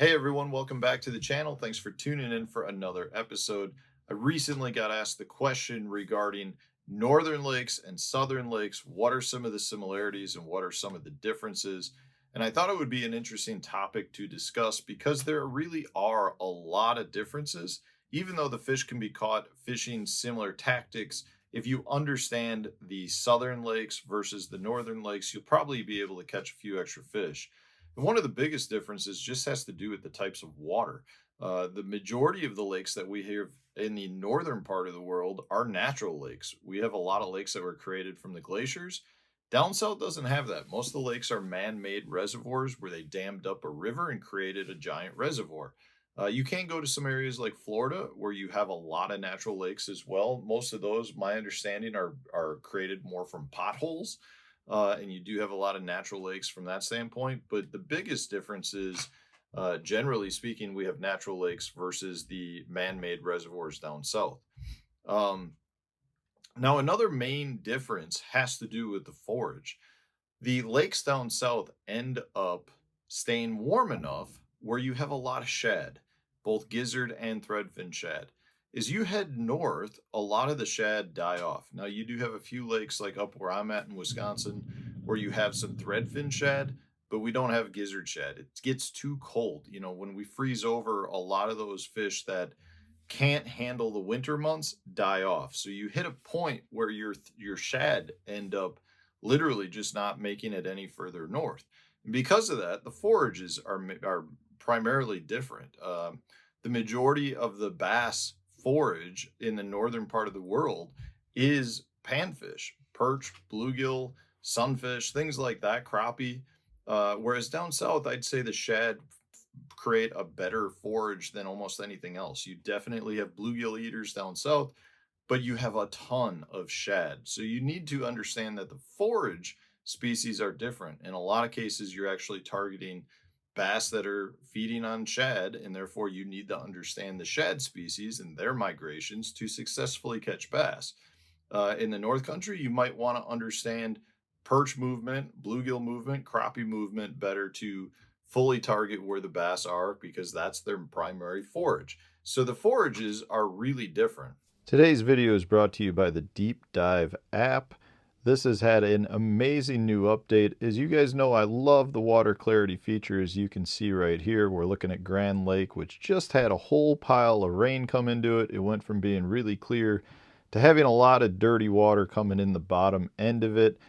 Hey everyone, welcome back to the channel. Thanks for tuning in for another episode. I recently got asked the question regarding northern lakes and southern lakes. What are some of the similarities and what are some of the differences? And I thought it would be an interesting topic to discuss because there really are a lot of differences. Even though the fish can be caught fishing similar tactics, if you understand the southern lakes versus the northern lakes, you'll probably be able to catch a few extra fish. And one of the biggest differences just has to do with the types of water. The majority of the lakes that we have in the northern part of the world are natural lakes. We have a lot of lakes that were created from the glaciers. Down south doesn't have that. Most of the lakes are man made reservoirs where they dammed up a river and created a giant reservoir. You can go to some areas like Florida where you have a lot of natural lakes as well. Most of those, my understanding, are created more from potholes, and you do have a lot of natural lakes from that standpoint. But the biggest difference is, generally speaking, we have natural lakes versus the man-made reservoirs down south. Um, Now, another main difference has to do with the forage. The lakes down south end up staying warm enough where you have a lot of shad, both gizzard and threadfin shad. As you head north, a lot of the shad die off. Now, you do have a few lakes like up where I'm at in Wisconsin where you have some threadfin shad, but we don't have gizzard shad. It gets too cold. You know, when we freeze over, a lot of those fish that can't handle the winter months die off. So you hit a point where your shad end up literally just not making it any further north. And because of that, the forages are primarily different. The majority of the bass forage in the northern part of the world is panfish, perch, bluegill, sunfish, things like that, crappie. Whereas down south, I'd say the shad create a better forage than almost anything else. You definitely have bluegill eaters down south, but you have a ton of shad. So you need to understand that the forage species are different. In a lot of cases, you're actually targeting bass that are feeding on shad, and therefore you need to understand the shad species and their migrations to successfully catch bass. In the North Country, you might want to understand perch movement, bluegill movement, crappie movement better to fully target where the bass are because that's their primary forage. So the forages are really different. Today's video is brought to you by the Deep Dive app. This has had an amazing new update. As you guys know, I love the water clarity feature. As you can see right here, we're looking at Grand Lake, which just had a whole pile of rain come into it. It went from being really clear to having a lot of dirty water coming in the bottom end of it.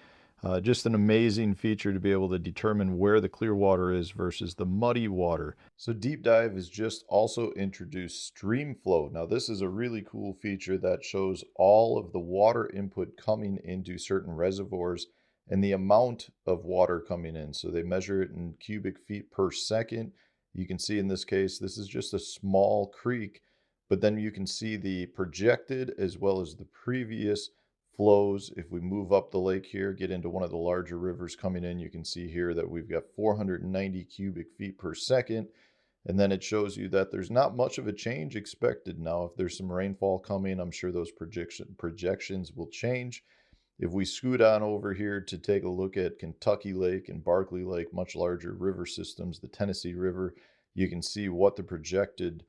Just an amazing feature to be able to determine where the clear water is versus the muddy water. So Deep Dive has just also introduced Stream Flow. Now this is a really cool feature that shows all of the water input coming into certain reservoirs and the amount of water coming in. So they measure it in cubic feet per second. You can see in this case, this is just a small creek, but then you can see the projected as well as the previous flows. If we move up the lake here, get into one of the larger rivers coming in, you can see here that we've got 490 cubic feet per second. And then it shows you that there's not much of a change expected. Now, if there's some rainfall coming, I'm sure those projections will change. If we scoot on over here to take a look at Kentucky Lake and Barkley Lake, much larger river systems, the Tennessee River, you can see what the projected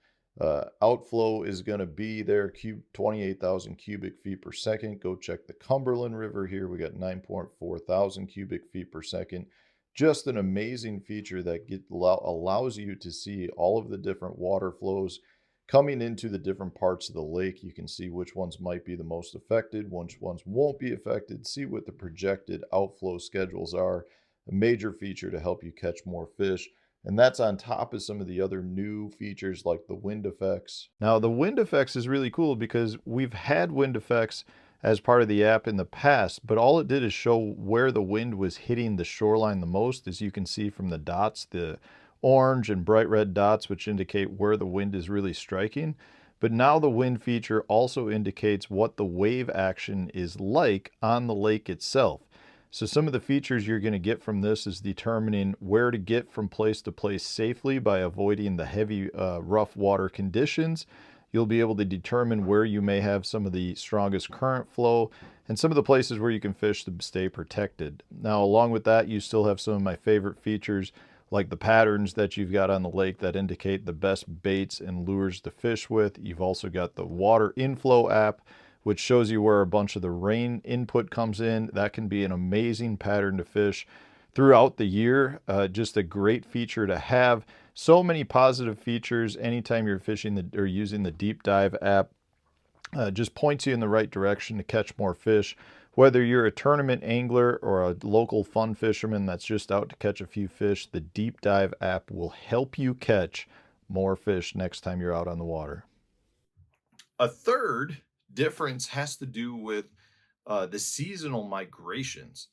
outflow is going to be there, 28,000 cubic feet per second. Go check the Cumberland River here. We got 9.4 thousand cubic feet per second. Just an amazing feature that allows you to see all of the different water flows coming into the different parts of the lake. You can see which ones might be the most affected, which ones won't be affected, see what the projected outflow schedules are. A major feature to help you catch more fish. And that's on top of some of the other new features like the wind effects. Now, the wind effects is really cool because we've had wind effects as part of the app in the past, but all it did is show where the wind was hitting the shoreline the most, as you can see from the dots, the orange and bright red dots, which indicate where the wind is really striking. But now the wind feature also indicates what the wave action is like on the lake itself. So some of the features you're going to get from this is determining where to get from place to place safely by avoiding the heavy, rough water conditions. You'll be able to determine where you may have some of the strongest current flow and some of the places where you can fish to stay protected. Now, along with that, you still have some of my favorite features like the patterns that you've got on the lake that indicate the best baits and lures to fish with. You've also got the water inflow app, which shows you where a bunch of the rain input comes in. That can be an amazing pattern to fish throughout the year. Just a great feature to have. So many positive features anytime you're fishing or using the Deep Dive app. Just points you in the right direction to catch more fish. Whether you're a tournament angler or a local fun fisherman that's just out to catch a few fish, the Deep Dive app will help you catch more fish next time you're out on the water. A third difference has to do with the seasonal migrations.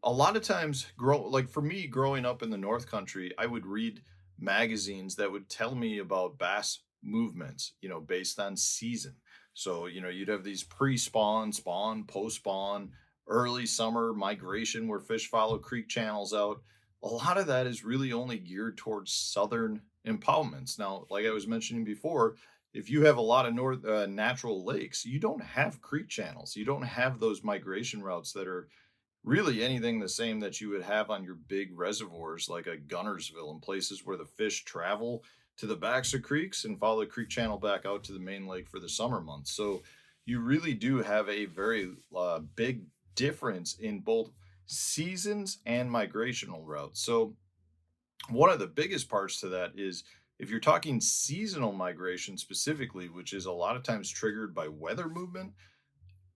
A lot of times, like for me growing up in the North Country, I would read magazines that would tell me about bass movements, based on season. So, you'd have these pre-spawn, spawn, post-spawn, early summer migration where fish follow creek channels out. A lot of that is really only geared towards southern impoundments. Now, like I was mentioning before, if you have a lot of natural lakes, you don't have creek channels. You don't have those migration routes that are really anything the same that you would have on your big reservoirs like a Gunnersville and places where the fish travel to the backs of creeks and follow the creek channel back out to the main lake for the summer months. So you really do have a very big difference in both seasons and migrational routes. So one of the biggest parts to that is if you're talking seasonal migration specifically, which is a lot of times triggered by weather movement,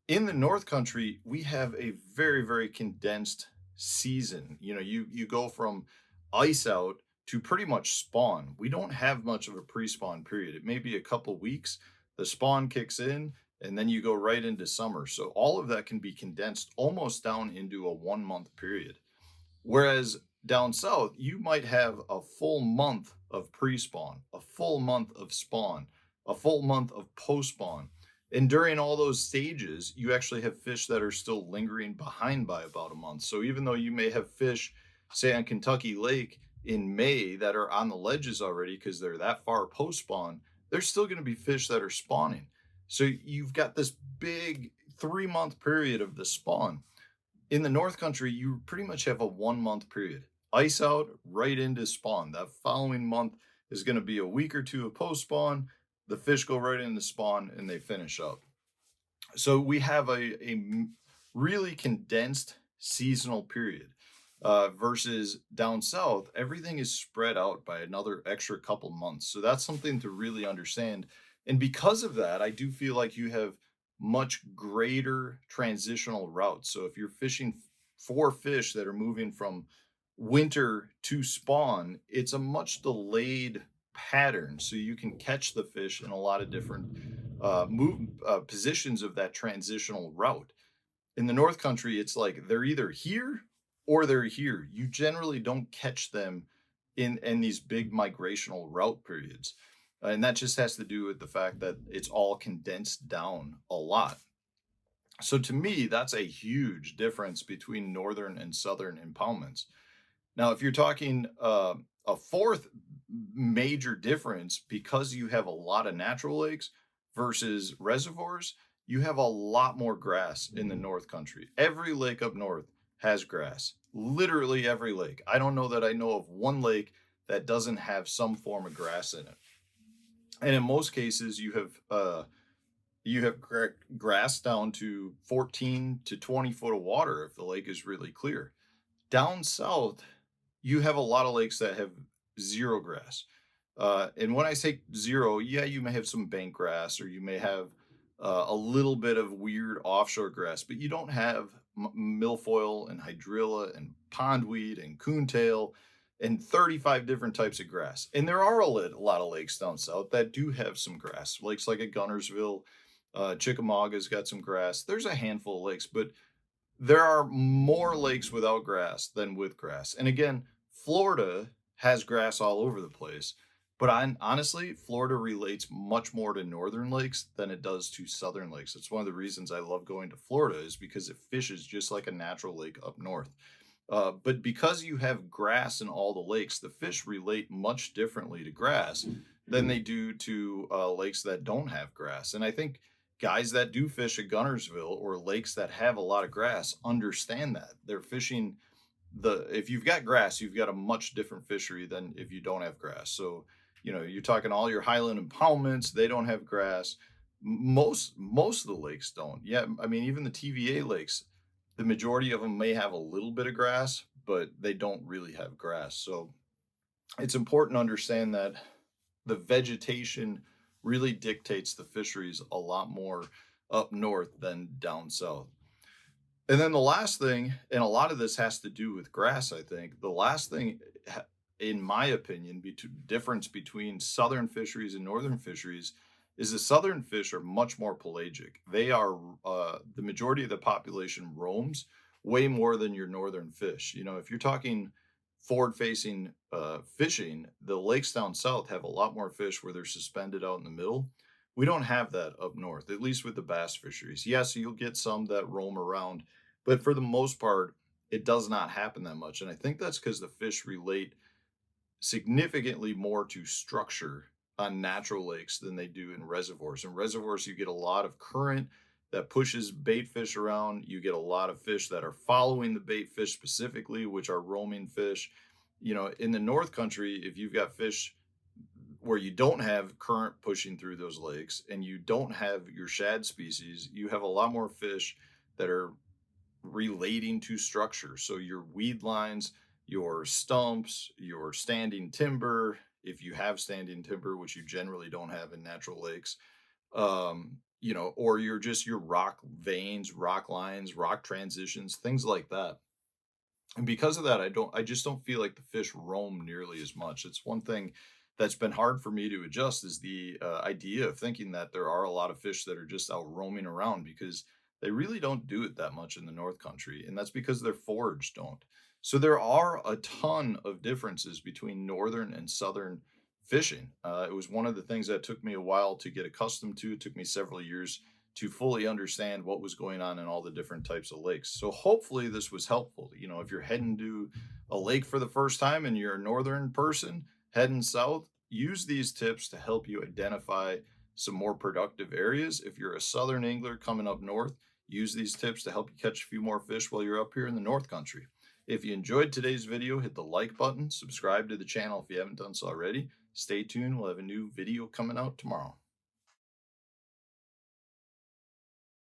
in the North Country, we have a very, very condensed season. You go from ice out to pretty much spawn. We don't have much of a pre-spawn period. It may be a couple weeks, the spawn kicks in, and then you go right into summer. So all of that can be condensed almost down into a 1 month period. Whereas down south, you might have a full month of pre-spawn, a full month of spawn, a full month of post-spawn. And during all those stages, you actually have fish that are still lingering behind by about a month. So even though you may have fish, say on Kentucky Lake in May, that are on the ledges already because they're that far post spawn, there's still going to be fish that are spawning. So you've got this big 3 month period of the spawn. In the North Country, you pretty much have a 1 month period. Ice out, right into spawn. That following month is going to be a week or two of post spawn. The fish go right into spawn and they finish up. So we have a really condensed seasonal period versus down south, everything is spread out by another extra couple months. So that's something to really understand. And because of that, I do feel like you have much greater transitional routes. So if you're fishing for fish that are moving from winter to spawn, it's a much delayed pattern. So you can catch the fish in a lot of different positions of that transitional route. In the North Country, it's like they're either here or they're here. You generally don't catch them in these big migrational route periods. And that just has to do with the fact that it's all condensed down a lot. So to me, that's a huge difference between northern and southern impoundments. Now, if you're talking a fourth major difference, because you have a lot of natural lakes versus reservoirs, you have a lot more grass in the North Country. Every lake up north has grass. Literally every lake. I don't know that I know of one lake that doesn't have some form of grass in it. And in most cases, you have grass down to 14 to 20 foot of water if the lake is really clear. Down south, you have a lot of lakes that have zero grass. And when I say zero, yeah, you may have some bank grass or you may have a little bit of weird offshore grass, but you don't have milfoil and hydrilla and pondweed and coontail and 35 different types of grass. And there are a lot of lakes down south that do have some grass. Lakes like at Gunnersville, Chickamauga's got some grass. There's a handful of lakes, but there are more lakes without grass than with grass. And again, Florida has grass all over the place. But honestly, Florida relates much more to northern lakes than it does to southern lakes. It's one of the reasons I love going to Florida is because it fishes just like a natural lake up north. But because you have grass in all the lakes, the fish relate much differently to grass than they do to lakes that don't have grass. And I think guys that do fish at Gunnersville or lakes that have a lot of grass understand that. They're fishing if you've got grass, you've got a much different fishery than if you don't have grass. So, you're talking all your highland impoundments, they don't have grass. Most of the lakes don't. Yeah, I mean, even the TVA lakes, the majority of them may have a little bit of grass, but they don't really have grass. So it's important to understand that the vegetation really dictates the fisheries a lot more up north than down south. And then the last thing, and a lot of this has to do with grass, I think. The last thing, in my opinion, difference between southern fisheries and northern fisheries is the southern fish are much more pelagic. They are, the majority of the population roams way more than your northern fish. If you're talking forward facing fishing, the lakes down south have a lot more fish where they're suspended out in the middle. We don't have that up north, at least with the bass fisheries. Yes, you'll get some that roam around, but for the most part, it does not happen that much. And I think that's because the fish relate significantly more to structure on natural lakes than they do in reservoirs. In reservoirs, you get a lot of current that pushes bait fish around. You get a lot of fish that are following the bait fish specifically, which are roaming fish. In the North Country, if you've got fish where you don't have current pushing through those lakes and you don't have your shad species, you have a lot more fish that are relating to structure. So your weed lines, your stumps, your standing timber, if you have standing timber, which you generally don't have in natural lakes, or your rock veins, rock lines, rock transitions, things like that. And because of that, I just don't feel like the fish roam nearly as much. It's one thing that's been hard for me to adjust is the idea of thinking that there are a lot of fish that are just out roaming around because they really don't do it that much in the North Country. And that's because their forage don't. So there are a ton of differences between northern and southern fishing. It was one of the things that took me a while to get accustomed to. It took me several years to fully understand what was going on in all the different types of lakes. So hopefully this was helpful. If you're heading to a lake for the first time and you're a northern person heading south, use these tips to help you identify some more productive areas. If you're a southern angler coming up north, use these tips to help you catch a few more fish while you're up here in the North Country. If you enjoyed today's video, hit the like button, subscribe to the channel if you haven't done so already. Stay tuned, we'll have a new video coming out tomorrow.